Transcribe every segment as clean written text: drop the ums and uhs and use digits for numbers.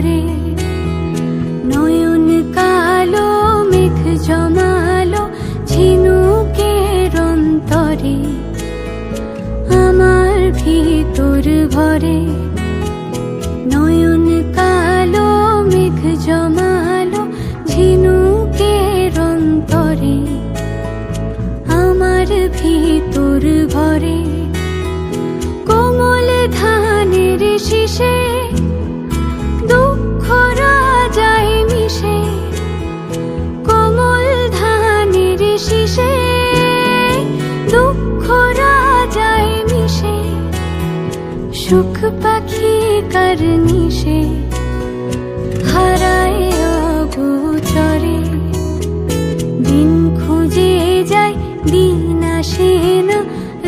ভরে। নয়ন কালো মেঘ জমালো ঝিনুকের অন্তরে, আমার ভিতর ভরে। নয়ন কালো মেঘ জমালো ঝিনুকের অন্তরে, আমার ভিতর ভরে। কোমল ধানের শীষে দুঃখ রাজায় মিশে, কোমল ধানের শীষে দুঃখ রাজায় মিশে। সুখ পাখি কার নিশে হারায় অগোচরে। দিন খুঁজে যায় দিন আসে না,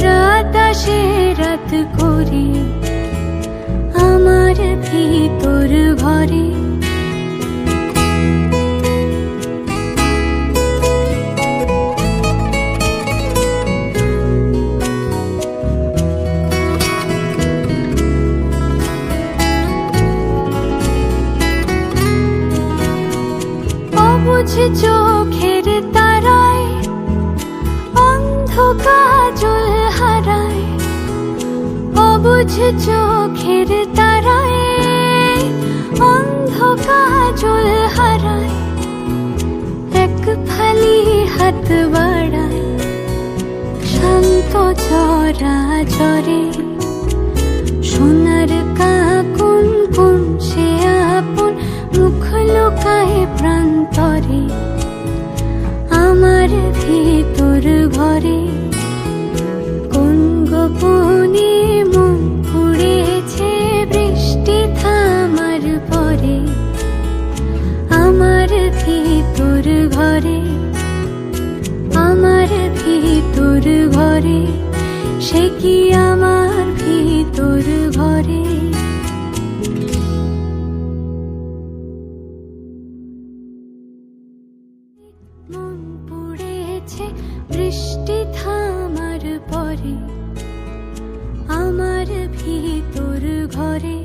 রাত আসে রাত করে, আমার ভিতর ভরে। অবুঝ চোখের তারায় অন্ধ কাজল হারায়, অবুঝ চোখের তারায় অন্ধ কাজল হারায়। এক ফালি হাত বাড়ায় শান্ত চরাচরে, সোনার কাকুন কোন সে আপন মুখ লুকায় প্রান্তরে, আমার ভিতর ভরে। কোন গোপনে মন পুড়েছে বৃষ্টি থামার পরে, আমার ভিতর ভরে, আমার ভিতর ভরে। সে কি আমার ভিতর ভরে। মন পুড়েছে বৃষ্টি থামার পরে, আমার ভিতর ঘরে।